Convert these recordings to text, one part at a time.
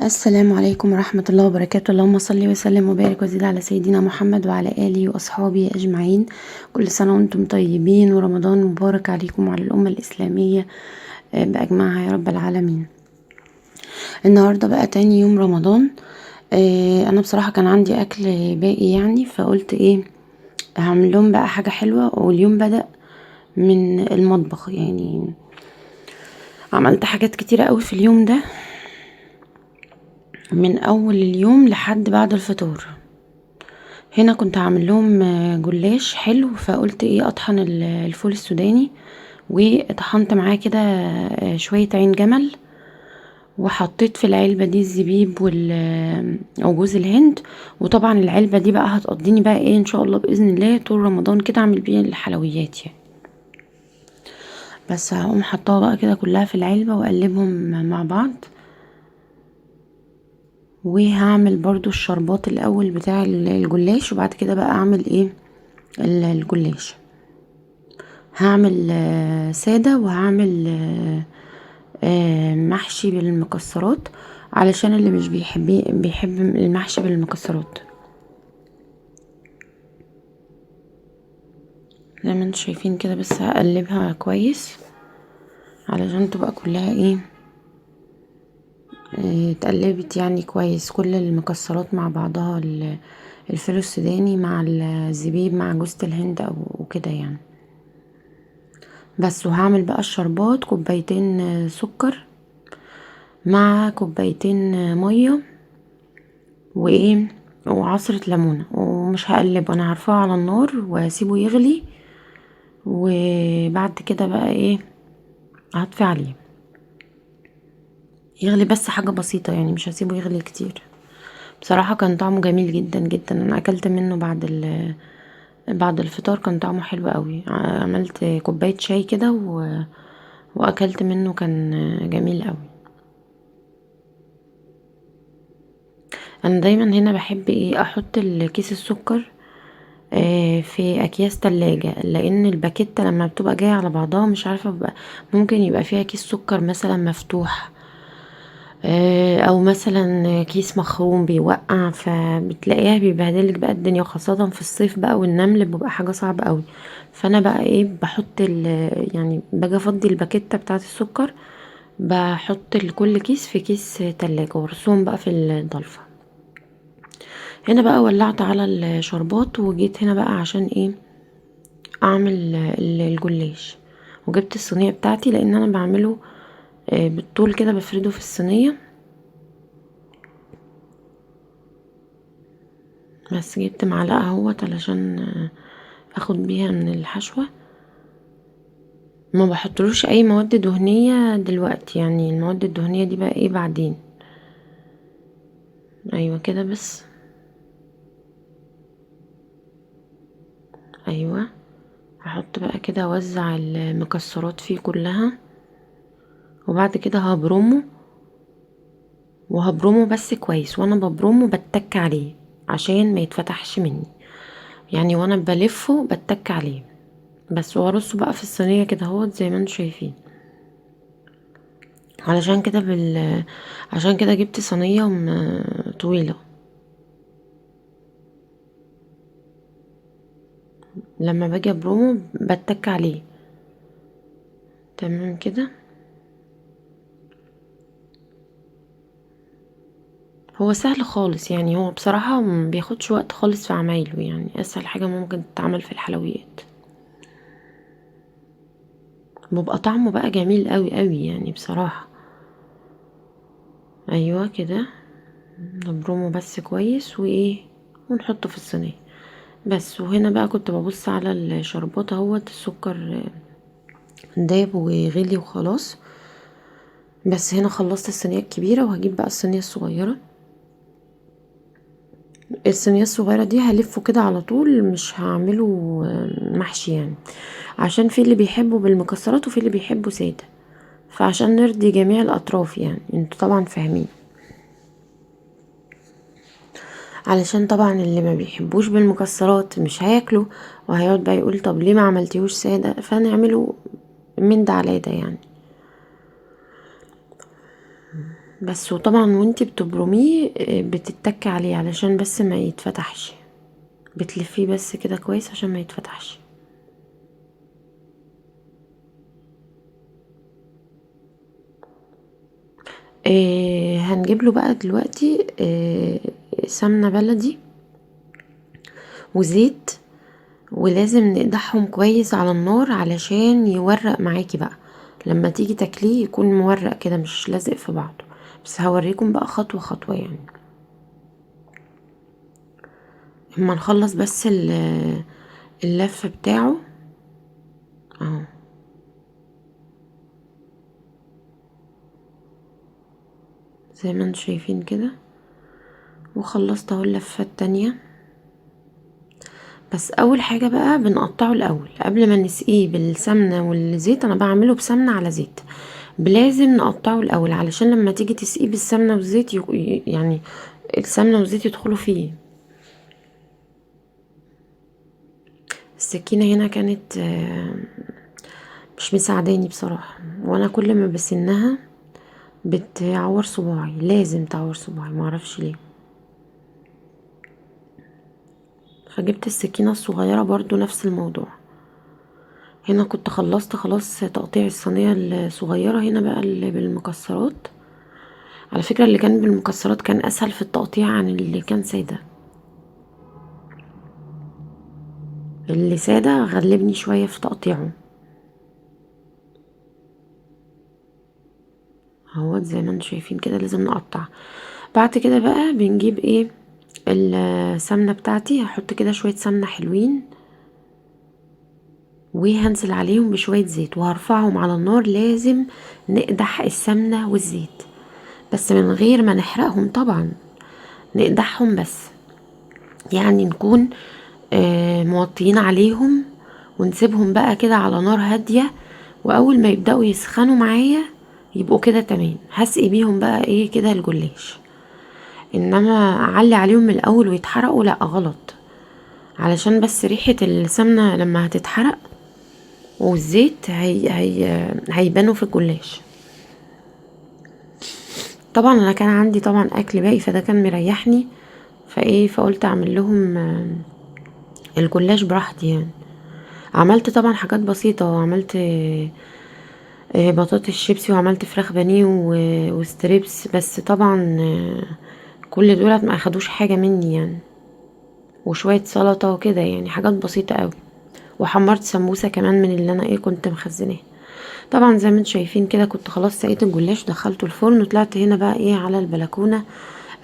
السلام عليكم ورحمة الله وبركاته. اللهم صل وسلم وبارك وزد على سيدنا محمد وعلى آله وأصحابه أجمعين. كل سنة وأنتم طيبين ورمضان مبارك عليكم وعلى الأمة الإسلامية بأجمعها يا رب العالمين. النهاردة بقى تاني يوم رمضان. أنا بصراحة كان عندي أكل باقي يعني، فقلت إيه هعمل لهم بقى حاجة حلوة، واليوم بدأ من المطبخ يعني. عملت حاجات كتيرة قوي في اليوم ده، من أول اليوم لحد بعد الفطور. هنا كنت هعمل لهم جلاش حلو، فقلت ايه اطحن الفول السوداني، وطحنت معاه كده شوية عين جمل، وحطيت في العلبة دي الزبيب او جوز الهند. وطبعا العلبة دي بقى هتقضيني بقى ايه ان شاء الله بإذن الله طول رمضان كده، اعمل بيها الحلويات يعني. بس هقوم حطاها بقى كده كلها في العلبة واقلبهم مع بعض. وهعمل برضو الشربات الاول بتاع الجلاش، وبعد كده بقى اعمل ايه الجلاش. هعمل سادة، وهعمل محشي بالمكسرات، علشان اللي مش بيحب المحشي بالمكسرات. زي ما انتم شايفين كده، بس هقلبها كويس علشان تبقى كلها ايه اتقلبت يعني كويس، كل المكسرات مع بعضها، الفلفل السوداني مع الزبيب مع جوزة الهند او كده يعني. بس وهعمل بقى الشربات كوبايتين سكر مع كوبايتين ميه وايه وعصرة ليمونة، ومش هقلبه، انا هرفعه على النار واسيبه يغلي. وبعد كده بقى ايه هطفي عليه يغلي، بس حاجة بسيطة يعني، مش هسيبه يغلي كتير. بصراحة كان طعمه جميل جدا جدا، انا اكلت منه بعد الفطار، كان طعمه حلو قوي. عملت كوباية شاي كده واكلت منه، كان جميل قوي. انا دايما هنا بحب ايه احط الكيس السكر في اكياس تلاجة، لان الباكيتة لما بتبقى جاية على بعضها مش عارفة ممكن يبقى فيها كيس سكر مثلا مفتوح، او مثلا كيس مخروم بيوقع، فبتلاقيها بيبهدلك بقى الدنيا، خاصة في الصيف بقى والنمل بيبقى حاجة صعبة قوي. فانا بقى ايه بحط يعني باجي افضي الباكيتة بتاعة السكر، بحط كل كيس في كيس تلاجة وارصهم بقى في الضلفة. هنا بقى ولعت على الشربات، وجيت هنا بقى عشان ايه اعمل الجلاش. وجبت الصينية بتاعتي، لان انا بعمله بالطول كده، بفرده في الصينية. بس جبت معلقة اهوت علشان اخد بيها من الحشوة. ما بحطلوش اي مواد دهنية دلوقتي يعني، المواد الدهنية دي بقى ايه بعدين. ايوه كده بس. ايوه، هحط بقى كده اوزع المكسرات فيه كلها، وبعد كده وهبرمه بس كويس، وانا ببرمه بتك عليه عشان ما يتفتحش مني يعني، وانا بلفه بتك عليه بس، وارصه بقى في الصينية كده اهوت زي ما انتم شايفين. علشان كده عشان كده جبت صينية طويلة، لما باجي ابرمه بتك عليه. تمام كده. هو سهل خالص يعني، هو بصراحة ما بياخدش وقت خالص في عمايله يعني، اسهل حاجة ممكن تتعمل في الحلويات. بيبقى طعمه بقى جميل قوي قوي يعني بصراحة. ايوه كده، نبرمه بس كويس وايه، ونحطه في الصينية بس. وهنا بقى كنت ببص على الشربات اهوت، السكر داب وغلي وخلاص. بس هنا خلصت الصينية الكبيرة، وهجيب بقى الصينية الصغيرة. الصينية الصغيرة دي هلفه كده على طول، مش هعمله محشي يعني، عشان في اللي بيحبه بالمكسرات وفي اللي بيحبه سادة، فعشان نرضي جميع الأطراف يعني، انتوا طبعا فاهمين. علشان طبعا اللي ما بيحبوش بالمكسرات مش هياكله، وهيقعد بقى يقول طب ليه ما عملتيهوش سادة، فنعمله من ده على ده يعني. بس. وطبعا وانتي بتبرميه بتتكي عليه علشان بس ما يتفتحش، بتلفيه بس كده كويس عشان ما يتفتحش. هنجيب له بقى دلوقتي سمنة بلدي وزيت، ولازم نقدحهم كويس على النار علشان يورق معاكي بقى لما تيجي تاكليه، يكون مورق كده مش لازق في بعضه. بس هوريكم بقى خطوة خطوة يعني. اما نخلص بس اللف بتاعه اهو، زي ما انتم شايفين كده. وخلصت اهو اللفة التانية. بس اول حاجة بقى بنقطعه الاول قبل ما نسقيه بالسمنة والزيت. انا بعمله بسمنة على زيت، لازم نقطعه الاول علشان لما تيجي تسقيه بالسمنة والزيت يعني السمنة والزيت يدخلوا فيه. السكينة هنا كانت مش مساعداني بصراحة، وانا كل ما بسنها بتعور صباعي، لازم تعور صباعي معرفش ليه. فجبت السكينة الصغيرة برضو نفس الموضوع. هنا كنت خلصت خلاص تقطيع الصينية الصغيرة. هنا بقى اللي بالمكسرات، على فكرة اللي كان بالمكسرات كان اسهل في التقطيع عن اللي كان سادة. اللي سادة غلبني شوية في تقطيعه اهوت. زي ما انتم شايفين كده لازم نقطع. بعد كده بقى بنجيب ايه السمنة بتاعتي. هحط كده شوية سمنة حلوين، وهنزل عليهم بشوية زيت وهرفعهم على النار. لازم نقدح السمنة والزيت بس من غير ما نحرقهم طبعا، نقدحهم بس، يعني نكون موطيين عليهم ونسيبهم بقى كده على نار هادية. واول ما يبدأوا يسخنوا معايا يبقوا كده تمام، هسقي بيهم بقى ايه كده الجلاش. انما اعلي عليهم من الاول ويتحرقوا لا، غلط. علشان بس ريحة السمنة لما هتتحرق والزيت هيبانوا في الجلاش. طبعا انا كان عندي طبعا اكل باقي فده كان مريحني، فقلت اعمل لهم الجلاش براحتي يعني. عملت طبعا حاجات بسيطة، وعملت بطاطس شيبسي، وعملت فراخ بانيه وستريبس. بس طبعا كل دولت ما اخدوش حاجة مني يعني، وشوية سلطة وكده يعني حاجات بسيطة قوي. وحمرت سمبوسة كمان من اللي انا كنت مخزناه. طبعا زي ما انتم شايفين كده كنت خلاص سقيت الجلاش دخلته الفرن، وطلعت هنا بقى على البلكونة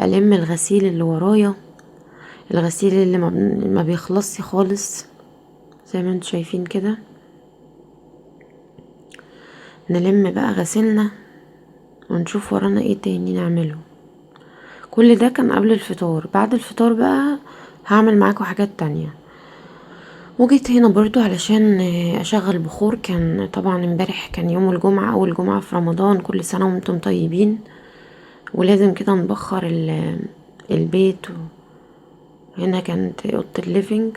الم الغسيل اللي ورايا، الغسيل اللي ما بيخلصش خالص. زي ما انتم شايفين كده نلم بقى غسيلنا ونشوف ورانا ايه تاني نعمله. كل ده كان قبل الفطار. بعد الفطار بقى هعمل معاكم حاجات تانية. وجيت هنا برضو علشان اشغل بخور. كان طبعا امبارح كان يوم الجمعة، اول جمعة في رمضان، كل سنة وانتم طيبين. ولازم كده نبخر البيت. هنا كانت اوضه الليفينج.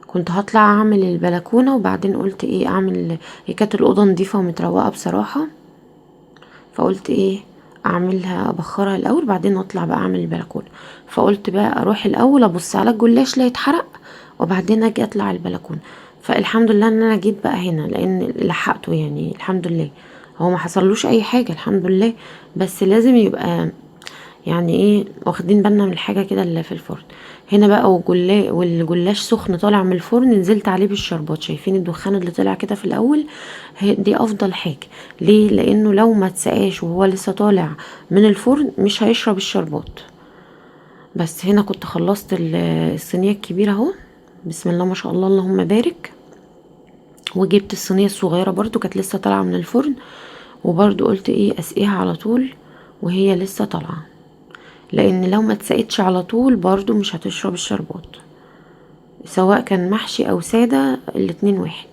كنت هطلع اعمل البلكونه وبعدين قلت اعمل، هي كانت الاوضه نظيفه ومتروقه بصراحه، فقلت اعملها ابخرها الاول بعدين اطلع بقى اعمل البلكونه. فقلت بقى اروح الاول ابص على الجلاش لا يتحرق وبعدين اجي اطلع البلكونه. فالحمد لله ان انا جيت بقى هنا لان لحقته يعني الحمد لله. هو ما حصلوش اي حاجه الحمد لله، بس لازم يبقى يعني واخدين بالنا من الحاجه كده اللي في الفرن. هنا بقى والجلاش سخن طالع من الفرن، نزلت عليه بالشربات. شايفين الدخان اللي طلع كده في الاول؟ دي افضل حاجه. ليه؟ لانه لو ما اتسقاش وهو لسه طالع من الفرن مش هيشرب الشربات. بس هنا كنت خلصت الصينيه الكبيره اهو، بسم الله ما شاء الله اللهم بارك. وجبت الصينيه الصغيره برضو كانت لسه طالعه من الفرن، وبرضو قلت اسقيها على طول وهي لسه طالعه، لان لو ما اتسقتش على طول برضو مش هتشرب الشربات، سواء كان محشي او سادة الاتنين واحد.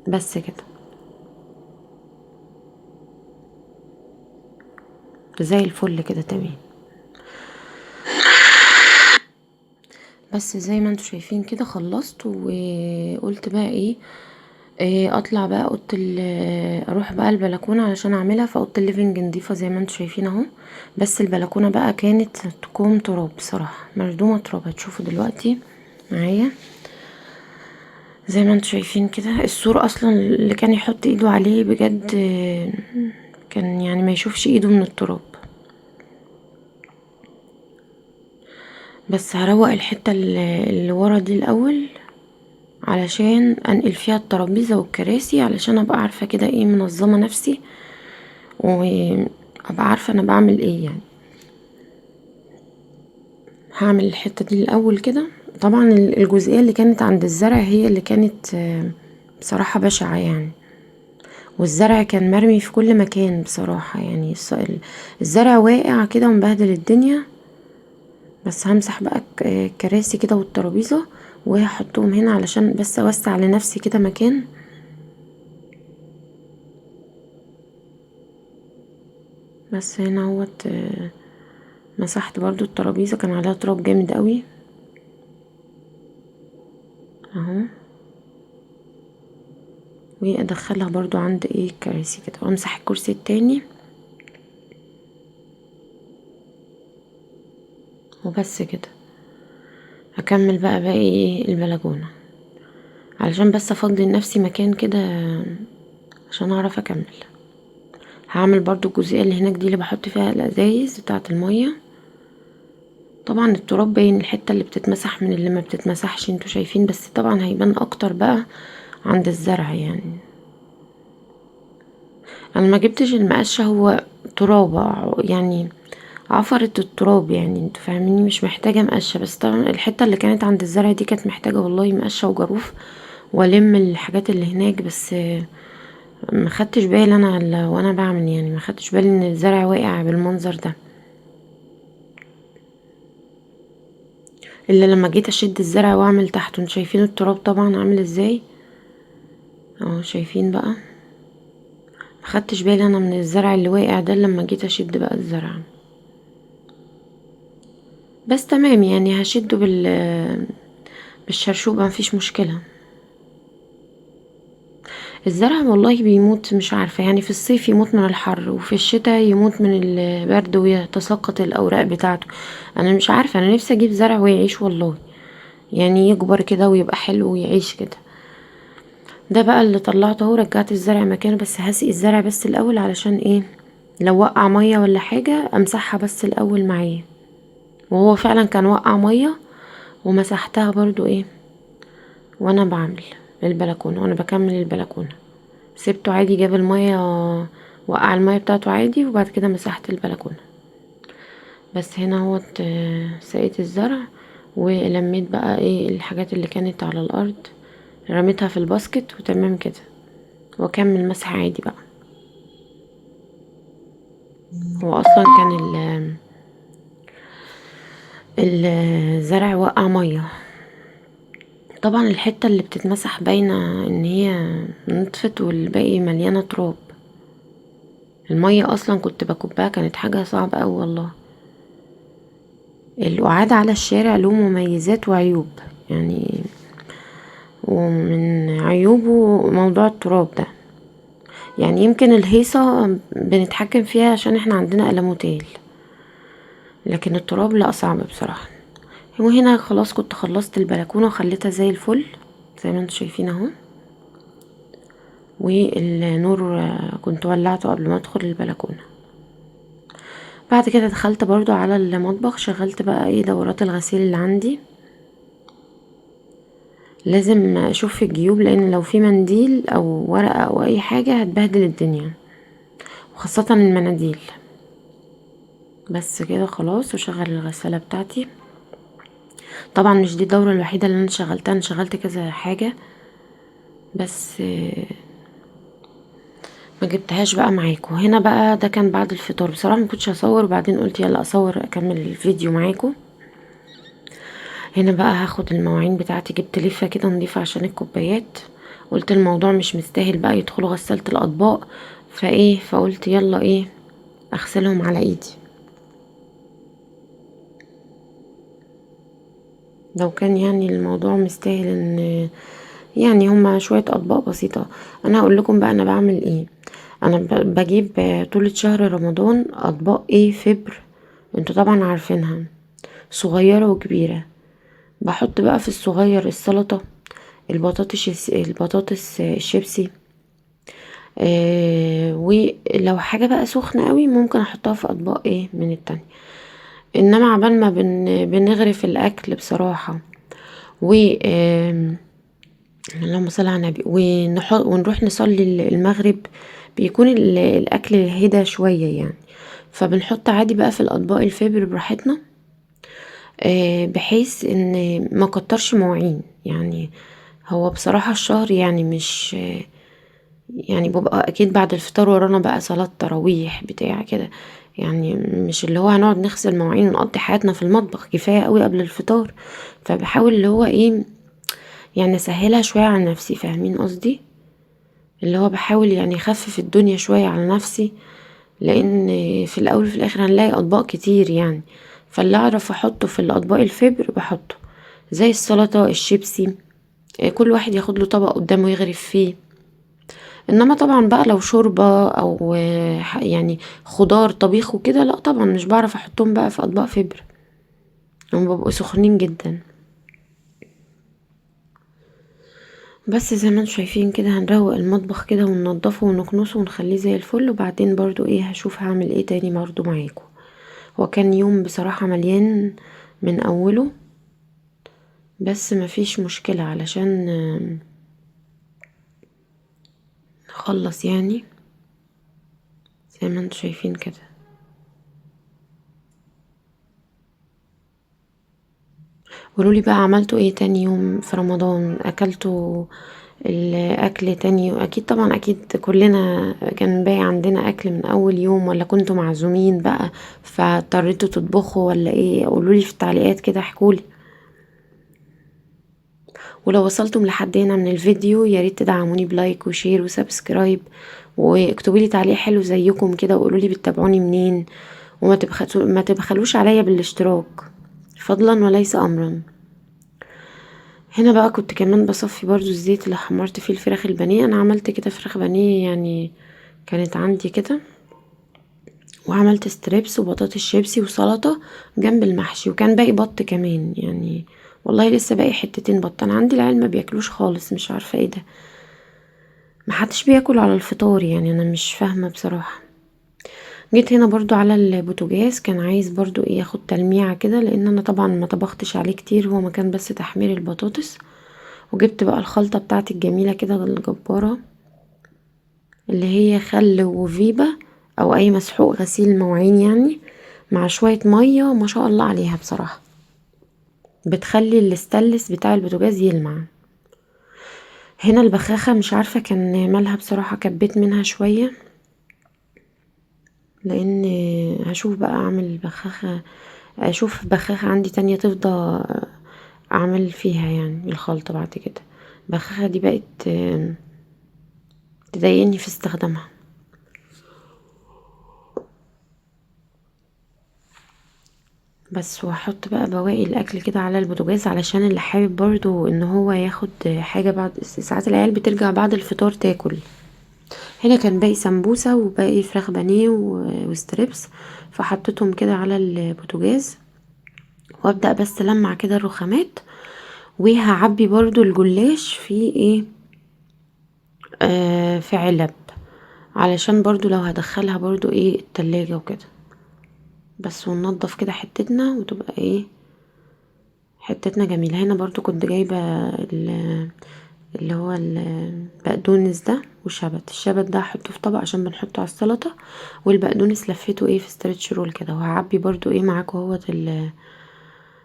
بس كده زي الفل كده تمام. بس زي ما انتوا شايفين كده خلصت. وقلت بقى اطلع بقى اوضه اروح بقى البلكونه علشان اعملها. في اوضه الليفينج نضيفه زي ما انتوا شايفين اهو، بس البلكونه بقى كانت كوم تراب بصراحه، مردومه تراب. هتشوفوا دلوقتي معايا زي ما انتوا شايفين كده. السور اصلا اللي كان يحط ايده عليه بجد كان يعني ما يشوفش ايده من التراب. بس هروق الحته اللي ورا دي الاول علشان انقل فيها الترابيزه والكراسي، علشان ابقى عارفه كده ايه، منظمه نفسي وابقى عارفه انا بعمل ايه يعني. هعمل الحته دي الاول كده. طبعا الجزئيه اللي كانت عند الزرع هي اللي كانت بصراحه بشعه يعني، والزرع كان مرمي في كل مكان بصراحه يعني. الزرع واقع كده ومبهدل الدنيا. بس همسح بقى الكراسي كده والترابيزه وهحطهم هنا علشان بس اوسع لنفسي كده مكان. بس هنا اهوت مسحت برضو الترابيزه، كان عليها تراب جامد قوي اهو. وادخلها برضو عند ايه الكراسي كده، وامسح الكرسي التاني وبس كده. هكمل بقى باقي ايه البلكونه علشان بس افضي لنفسي مكان كده عشان اعرف اكمل. هعمل برضو الجزئيه اللي هناك دي اللي بحط فيها الازايز بتاعه الميه. طبعا التراب باين الحته اللي بتتمسح من اللي ما بتتمسحش انتوا شايفين، بس طبعا هيبان اكتر بقى عند الزرع يعني. انا ما جبتش المقشه، هو تراب يعني، عفرة التراب يعني انتوا فاهميني، مش محتاجة مقشة. بس طبعا الحتة اللي كانت عند الزرع دي كانت محتاجة والله مقشة وجاروف والم الحاجات اللي هناك. بس ما خدتش بالي انا وانا بعمل يعني، ما خدتش بالي ان الزرع واقع بالمنظر ده الا لما جيت اشد الزرع واعمل تحته. انتوا شايفين التراب طبعا عامل ازاي اهو، شايفين بقى. ما خدتش بالي انا من الزرع اللي واقع ده لما جيت اشد بقى الزرع. بس تمام يعني، هشده بالشرشوبة مفيش مشكلة. الزرع والله بيموت مش عارفة يعني، في الصيف يموت من الحر وفي الشتاء يموت من البرد ويتساقط الأوراق بتاعته. أنا مش عارفة، أنا نفسي أجيب زرع ويعيش والله يعني، يكبر كده ويبقى حلو ويعيش كده. ده بقى اللي طلعته اهو، رجعت الزرع مكانه. بس هسقي الزرع بس الأول علشان ايه، لو وقع مية ولا حاجة أمسحها بس الأول معاه. وهو فعلا كان وقع مية ومسحتها برضو ايه وانا بعمل البلكونة، وانا بكمل البلكونة. سبته عادي، جاب المية وقع المية بتاعته عادي، وبعد كده مسحت البلكونة. بس هنا هوت سقيت الزرع ولميت بقى ايه الحاجات اللي كانت على الارض، رميتها في الباسكت وتمام كده، واكمل مسح عادي بقى. هو اصلا كان الزرع وقع مية. طبعا الحتة اللي بتتمسح باينة ان هي نطفت والباقي مليانة تراب. المية اصلا كنت بكبها، كانت حاجة صعبة اوي والله. القعاد على الشارع له مميزات وعيوب يعني، ومن عيوبه موضوع التراب ده يعني. يمكن الهيصة بنتحكم فيها عشان احنا عندنا ألموتيل، لكن التراب لا، صعب بصراحة. وهنا خلاص كنت خلصت البلكونة وخليتها زي الفل زي ما انتوا شايفين اهو. والنور كنت ولعته قبل ما ادخل البلكونة. بعد كده دخلت برضو على المطبخ، شغلت بقى ايه دورات الغسيل اللي عندي. لازم اشوف في الجيوب، لان لو في منديل او ورقة او اي حاجة هتبهدل الدنيا، وخاصة المناديل. بس كده خلاص، وشغل الغسالة بتاعتي. طبعا مش دي الدورة الوحيدة اللي انا شغلتها، انا شغلت كذا حاجة بس ما جبتهاش بقى معاكم. هنا بقى ده كان بعد الفطار بصراحة، ما كنتش هصور، وبعدين قلت يلا اصور اكمل الفيديو معاكم. هنا بقى هاخد المواعين بتاعتي، جبت لفة كده نضيفة عشان الكوبايات. قلت الموضوع مش مستاهل بقى يدخلوا غسالة الاطباق، فقلت يلا ايه اغسلهم على ايدي. لو كان يعني الموضوع مستاهل ان يعني هما شوية اطباق بسيطة. انا هقول لكم بقى انا بعمل ايه. انا بجيب طول شهر رمضان اطباق ايه فبر، انتوا طبعا عارفينها، صغيرة وكبيرة. بحط بقى في الصغير السلطة، البطاطس الشيبسي. ولو حاجة بقى سخنة قوي ممكن احطها في اطباق ايه من التانية. انما عبال ما بنغرف الاكل بصراحة، و اللهم صل على النبي، ونروح نصلي المغرب، بيكون الاكل هدا شوية يعني. فبنحط عادي بقى في الاطباق الفابر براحتنا، بحيث ان ما كترش مواعين يعني. هو بصراحة الشهر يعني مش يعني ببقى اكيد بعد الفطار ورانا بقى صلاة تراويح بتاع كده، يعني مش اللي هو هنقعد نغسل مواعين ونقضي حياتنا في المطبخ، كفاية قوي قبل الفطار. فبحاول اللي هو ايه، يعني اسهلها شوية على نفسي، فاهمين قصدي؟ اللي هو بحاول يعني اخفف الدنيا شوية على نفسي، لان في الاول وفي الاخر هنلاقي اطباق كتير يعني. فاللي اعرف احطه في الاطباق الفبر بحطه، زي السلطة الشيبسي. كل واحد ياخد له طبق قدامه يغرف فيه. انما طبعا بقى لو شوربة او يعني خضار طبيخ وكده، لا طبعا مش بعرف احطهم بقى في اطباق فبر، هم بيبقوا سخنين جدا. بس زي ما انتم شايفين كده هنروق المطبخ كده وننضفه ونكنسه ونخليه زي الفل. وبعدين برضو ايه هشوف هعمل ايه تاني برضو معاكم. هو كان يوم بصراحة مليان من اوله، بس مفيش مشكلة علشان نخلص يعني زي ما انتم شايفين كده. قولولي بقى عملتوا ايه تاني يوم في رمضان، اكلتوا الاكل تاني؟ اكيد طبعا اكيد كلنا كان باقي عندنا اكل من اول يوم، ولا كنتوا معزومين بقى فاضطريتوا تطبخوا ولا ايه؟ قولولي في التعليقات كده، احكولي. ولو وصلتم لحد هنا من الفيديو ياريت تدعموني بلايك وشير وسبسكرايب، واكتبولي تعليق حلو زيكم كده، وقولولي بتتابعوني منين. ما تبخلوش عليا بالاشتراك، فضلا وليس امرا. هنا بقى كنت كمان بصفي برضو الزيت اللي حمرت فيه الفراخ البانيه. انا عملت كده فراخ بانيه يعني، كانت عندي كده، وعملت ستريبس وبطاطس شيبسي وسلطة جنب المحشي، وكان باقي بط كمان يعني. والله لسه باقي حتتين بط. انا عندي العيال ما بياكلوش خالص، مش عارفة ايه ده، محدش بياكل على الفطار يعني، انا مش فاهمة بصراحة. جيت هنا برضو على البوتاجاز، كان عايز برضو ايه ياخد تلميعة كده، لان انا طبعا ما طبختش عليه كتير، هو مكان بس تحمير البطاطس. وجبت بقى الخلطة بتاعتي الجميلة كده الجبارة، اللي هي خل وفيبا او اي مسحوق غسيل مواعين يعني، مع شوية مية ما شاء الله عليها بصراحة، بتخلي الاستانلس بتاع البوتاجاز يلمع. هنا البخاخة مش عارفة كان مالها بصراحة، كبيت منها شوية، لان هشوف بقى اعمل بخاخة، اشوف بخاخة عندي تانية تفضى اعمل فيها يعني الخلطة بعد كده. البخاخة دي بقت تضايقني في استخدامها. بس وهحط بقى بواقي الاكل كده على البوتاجاز، علشان اللي حابب برضو ان هو ياخد حاجة بعد ساعات، العيال بترجع بعد الفطار تاكل. هنا كان باقي سمبوسة وباقي فراخ بانيه وستريبس، فحطيتهم كده على البوتاجاز، وابدأ بس لمع كده الرخامات. وهعبي برضو الجلاش في ايه، في علب، علشان برضو لو هدخلها برضو ايه التلاجة وكده. بس وننضف كده حتتنا وتبقى ايه حتتنا جميلة. هنا برضو كنت جايبة اللي هو البقدونس ده والشبت. الشبت ده هحطه في طبق عشان بنحطه على السلطة، والبقدونس لفيته ايه في ستريتش رول كده. وهعبي برضو ايه معاكم اهوت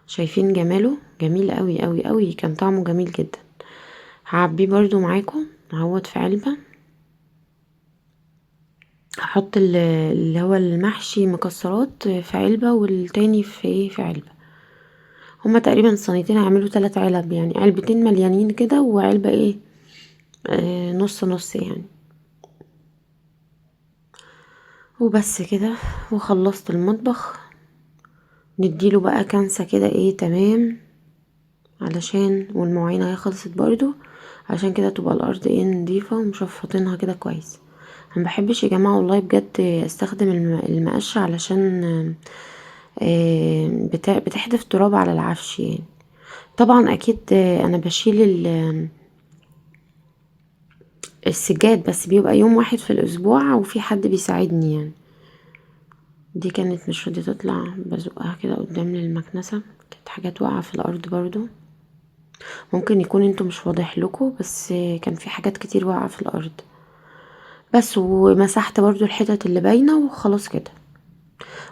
شايفين جماله جميل قوي قوي قوي، كان طعمه جميل جدا. هعبيه برضو معاكم اهوت في علبة. هحط اللي هو المحشي مكسرات في علبة، والتاني في ايه في علبة. هما تقريبا الصينيتين هيعملوا 3 علب يعني، علبتين مليانين كده وعلبة ايه نص نص يعني. وبس كده وخلصت المطبخ. نديله بقى كنسة كده ايه تمام، علشان والمواعين اهي خلصت برضو، عشان كده تبقى الارض نضيفة ومشفطينها كده كويس. انا مبحبش يا جماعة والله بجد استخدم المقشة، علشان بتحدف تراب على العفش يعني. طبعا اكيد انا بشيل السجاد، بس بيبقى يوم واحد في الاسبوع وفي حد بيساعدني يعني. دي كانت مش راضية تطلع، بزقها كده قدام للمكنسة، كانت حاجات واقعة في الارض برضو. ممكن يكون انتوا مش واضح لكم، بس كان في حاجات كتير واقعة في الارض. بس ومسحت برضو الحتت اللي باينة وخلاص كده.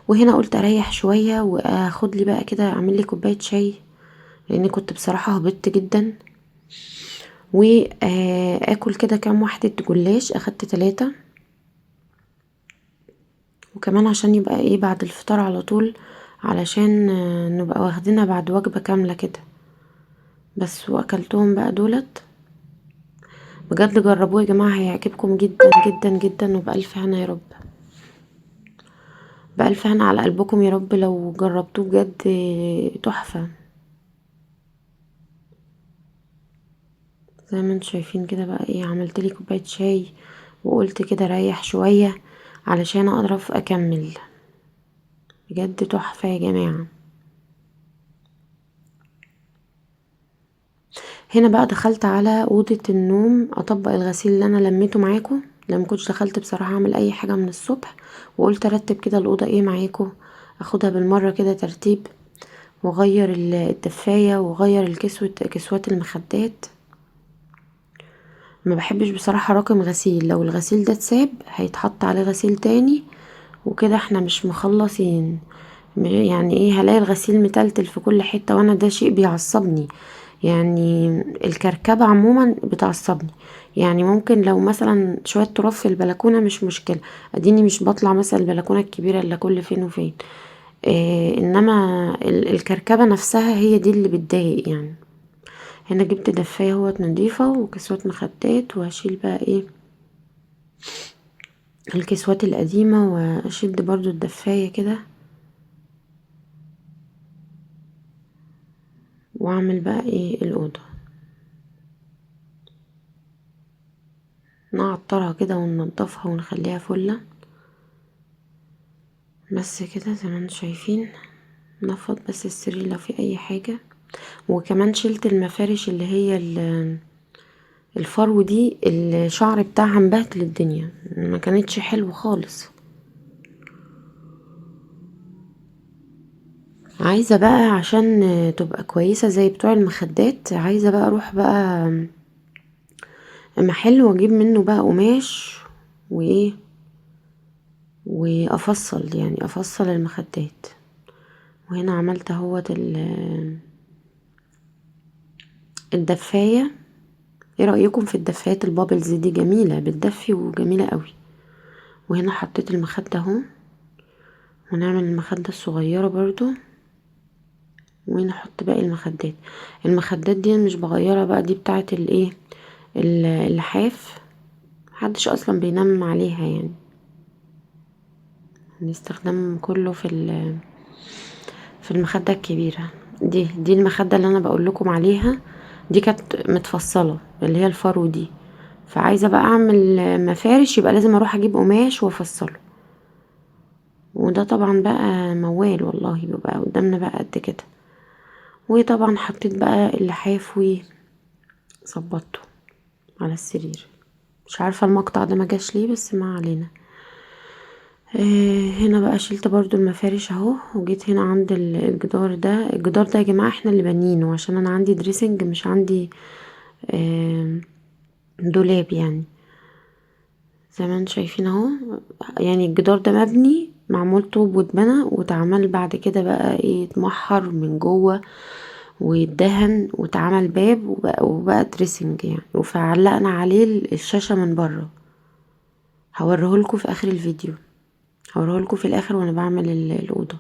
وهنا قلت اريح شوية واخد لي بقى كده اعمل لي كوباية شاي، لاني كنت بصراحة هبطت جدا. واكل كده كام واحدة جلاش، اخدت 3. وكمان عشان يبقى ايه بعد الفطار على طول، علشان نبقى واخدينها بعد وجبة كاملة كده. بس واكلتهم بقى دولت. بجد جربوه يا جماعة، هيعجبكم جدا جدا جدا، وبألف هنا يا رب. بألف هنا على قلبكم يا رب لو جربتوه، بجد تحفة. زي ما انتم شايفين كده بقى ايه، عملت لي كوباية شاي وقلت كده ريح شوية علشان اقدر اكمل. بجد تحفة يا جماعة. هنا بقى دخلت على اوضة النوم اطبق الغسيل اللي انا لميته معاكم، لما كنتش دخلت بصراحة اعمل اي حاجة من الصبح، وقلت ارتب كده الاوضة ايه معاكم، اخدها بالمرة كده ترتيب، واغير الدفاية، واغير كسوات المخدات. ما بحبش بصراحة رقم غسيل، لو الغسيل ده اتساب هيتحط عليه غسيل تاني، وكده احنا مش مخلصين. يعني ايه، هلاقي الغسيل متلتل في كل حتة، وانا ده شيء بيعصبني يعني. الكركبة عموما بتعصبني. يعني ممكن لو مثلا شوية تراب في البلكونة مش مشكلة، اديني مش بطلع مثلا البلكونة الكبيرة الا كل فين وفين. انما الكركبة نفسها هي دي اللي بتضايق يعني. هنا جبت دفاية اهوت نضيفة وكسوات مخدات، وهشيل بقى ايه الكسوات القديمة، واشد برضو الدفاية كده، واعمل بقى ايه الأوضة، نعطرها كده وننضفها ونخليها فلة. بس كده زي ما انتم شايفين، نفض بس السرير لو في اي حاجة. وكمان شلت المفارش اللي هي الفرو دي، الشعر بتاعها مبهدل الدنيا، ما كانتش حلو خالص. عايزة بقى عشان تبقى كويسة زي بتوع المخدات، عايزة بقى اروح بقى محل واجيب منه بقى قماش وايه، وافصل يعني افصل المخدات. وهنا عملت اهوت الدفاية. ايه رأيكم في الدفايات البابلز دي؟ جميلة، بتدفي وجميلة قوي. وهنا حطيت المخدة اهو، ونعمل المخدة الصغيرة برضو، وهنا احط باقي المخدات دي مش بغيرها بقى، دي بتاعت الايه اللحاف، محدش اصلا بينام عليها يعني، الاستخدام كله في المخدة الكبيرة. دي المخدة اللي انا بقول لكم عليها، دي كانت متفصلة اللي هي الفرو دي. فعايزة بقى اعمل مفارش، يبقى لازم اروح اجيب قماش وافصله، وده طبعا بقى موال والله، بيبقى قدامنا بقى قد كده. وطبعا حطيت بقى اللحاف وظبطته على السرير. مش عارفة المقطع ده ما جاش ليه، بس ما علينا. هنا بقى شلت برضو المفارش اهو، وجيت هنا عند الجدار ده يا جماعة احنا اللي بنينه، عشان انا عندي دريسنج مش عندي دولاب يعني. زي ما انتم شايفين اهو، يعني الجدار ده مبني معمول طوب واتبنى، واتعمل بعد كده بقى ايه، اتمحر من جوه ويدهن واتعمل باب، وبقى دريسنج يعني. وفعلقنا عليه الشاشة من بره، هوريهولكوا في اخر الفيديو، هوريهولكوا في الاخر وانا بعمل الأوضة.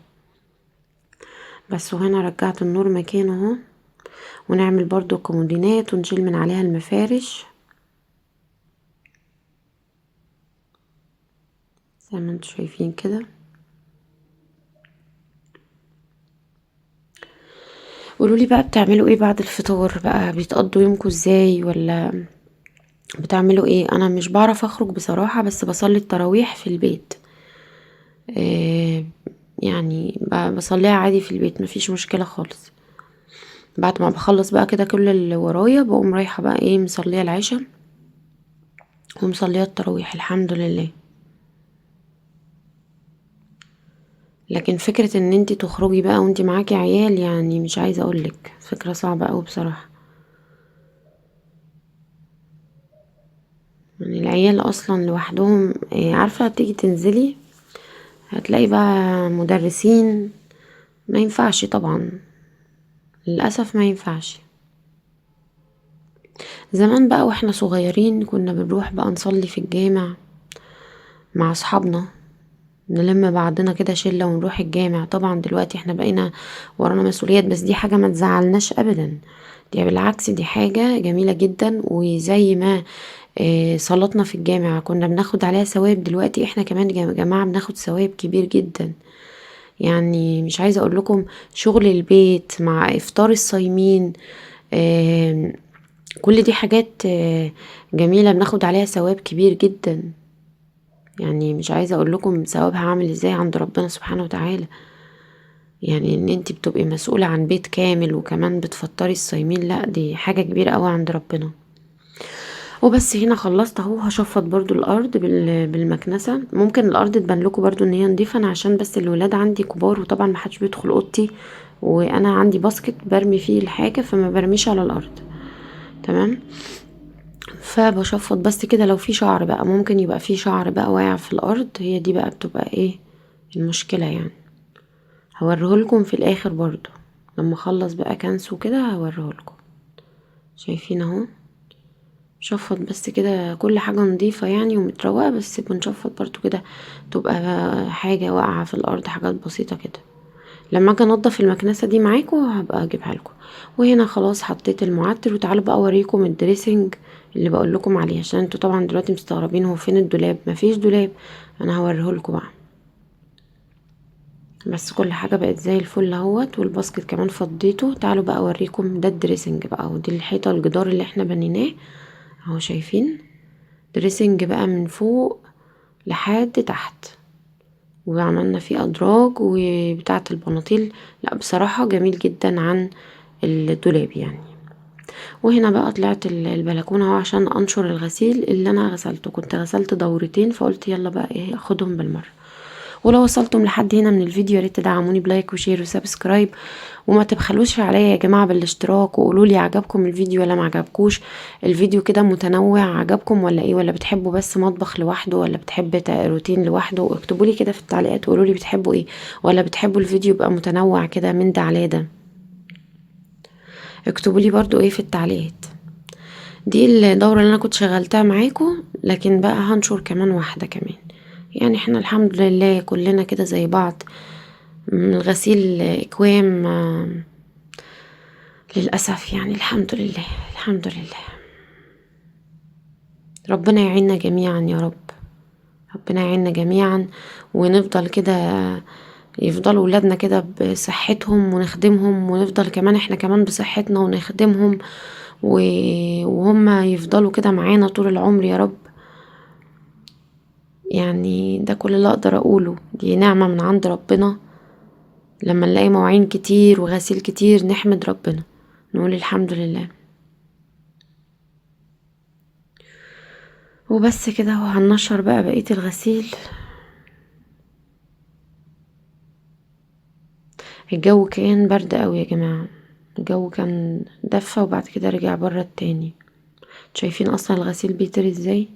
بس وهنا رجعت النور مكانه اهو، ونعمل برضو كومودينات ونشيل من عليها المفارش زي ما انتم شايفين كده. قولولي بقى بتعملوا ايه بعد الفطار بقى، بتقضوا يومكم ازاي ولا بتعملوا ايه؟ انا مش بعرف اخرج بصراحة، بس بصلي التراويح في البيت. آه يعني بصليها عادي في البيت، مفيش مشكلة خالص. بعد ما بخلص بقى كده كل اللي ورايا بقوم رايحة بقى ايه مصلية العشاء ومصلية التراويح الحمد لله. لكن فكرة ان انتي تخرجي بقى وانتي معاكي عيال، يعني مش عايزة اقولك فكرة صعبة اوي بصراحة. يعني العيال اصلا لوحدهم عارفة تيجي تنزلي هتلاقي بقى مدرسين، ما ينفعش طبعا، للأسف ما ينفعش. زمان بقى واحنا صغيرين كنا بنروح بقى نصلي في الجامع مع اصحابنا، نلم بعضنا كده شلة ونروح الجامع. طبعا دلوقتي احنا بقينا ورانا مسؤوليات، بس دي حاجة ما تزعلناش ابدا، دي بالعكس دي حاجة جميلة جدا. وزي ما صلاتنا في الجامع كنا بناخد عليها ثواب، دلوقتي احنا كمان يا جماعة بناخد ثواب كبير جدا. يعني مش عايزة اقول لكم شغل البيت مع افطار الصايمين، آم، كل دي حاجات جميلة بناخد عليها ثواب كبير جدا. يعني مش عايزة اقول لكم ثوابها عامل ازاي عند ربنا سبحانه وتعالى. يعني ان انتي بتبقي مسؤولة عن بيت كامل وكمان بتفطري الصايمين، لا دي حاجة كبيرة قوي عند ربنا. وبس هنا خلصت اهو، هشفط برضو الارض بالمكنسة. ممكن الارض تبان لكم برضو ان هي نضيفة، انا عشان بس الولاد عندي كبار وطبعا محدش بيدخل اوضتي، وانا عندي باسكت برمي فيه الحاجة فما برميش على الارض. تمام. فبشفط بس كده، لو في شعر بقى ممكن يبقى في شعر بقى واقع في الارض، هي دي بقى بتبقى ايه المشكلة يعني. هوريهولكم في الاخر برضو لما اخلص بقى كنس وكده هوريهولكم. شايفين اهو، شفط بس كده كل حاجة نظيفة يعني ومتروقة، بس بنشفط برضو كده تبقى حاجة واقعة في الارض، حاجات بسيطة كده. لما اجي انضف المكنسة دي معاكم هبقى اجيبها لكم. وهنا خلاص حطيت المعطر، وتعالوا بقى اوريكم الدريسنج اللي بقول لكم عليه، عشان انتوا طبعا دلوقتي مستغربين هو فين الدولاب. مفيش دولاب، انا هوريهولكم بقى. بس كل حاجة بقت زي الفل اهوت، والباسكت كمان فضيته. تعالوا بقى اوريكم ده الدريسنج بقى، ودي الحيطة الجدار اللي احنا بنيناه اهو. شايفين دريسنج بقى من فوق لحد تحت، وعملنا فيه ادراج وبتاعة البناطيل. لا بصراحة جميل جدا عن الدولاب يعني. وهنا بقى طلعت البلكونة اهو عشان انشر الغسيل اللي انا غسلته. كنت غسلت دورتين فقلت يلا بقى ايه اخدهم بالمرة. ولو وصلتم لحد هنا من الفيديو ياريت تدعموني بلايك وشير وسبسكرايب، وما تبخلوش عليا يا جماعة بالاشتراك، وقولوا لي عجبكم الفيديو ولا ما عجبكوش. الفيديو كده متنوع، عجبكم ولا ايه؟ ولا بتحبوا بس مطبخ لوحده، ولا بتحب روتين لوحده؟ اكتبوا لي كده في التعليقات وقولوا لي بتحبوا ايه، ولا بتحبوا الفيديو يبقى متنوع كده من ده على ده. اكتبوا لي برضو ايه في التعليقات. دي الدورة اللي انا كنت شغلتها معاكم، لكن بقى هنشر كمان واحدة كمان. يعني احنا الحمد لله كلنا كده زي بعض. الغسيل اكوام للأسف يعني. الحمد لله الحمد لله. ربنا يعيننا جميعا يا رب، ربنا يعيننا جميعا، ونفضل كده، يفضلوا ولادنا كده بصحتهم ونخدمهم، ونفضل كمان احنا كمان بصحتنا ونخدمهم، وهم يفضلوا كده معانا طول العمر يا رب. يعني ده كل اللي اقدر اقوله، دي نعمة من عند ربنا. لما نلاقي مواعين كتير وغسيل كتير نحمد ربنا، نقول الحمد لله. وبس كده، وهنشر بقى بقية الغسيل. الجو كان برد قوي يا جماعة، الجو كان دفى وبعد كده رجع برد تاني. شايفين اصلا الغسيل بيطري ازاي.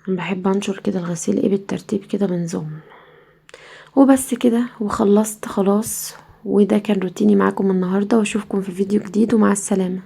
بحب انشر كده الغسيل ايه بالترتيب كده بنظام. وبس كده وخلصت خلاص. وده كان روتيني معاكم النهاردة، واشوفكم في فيديو جديد، ومع السلامة.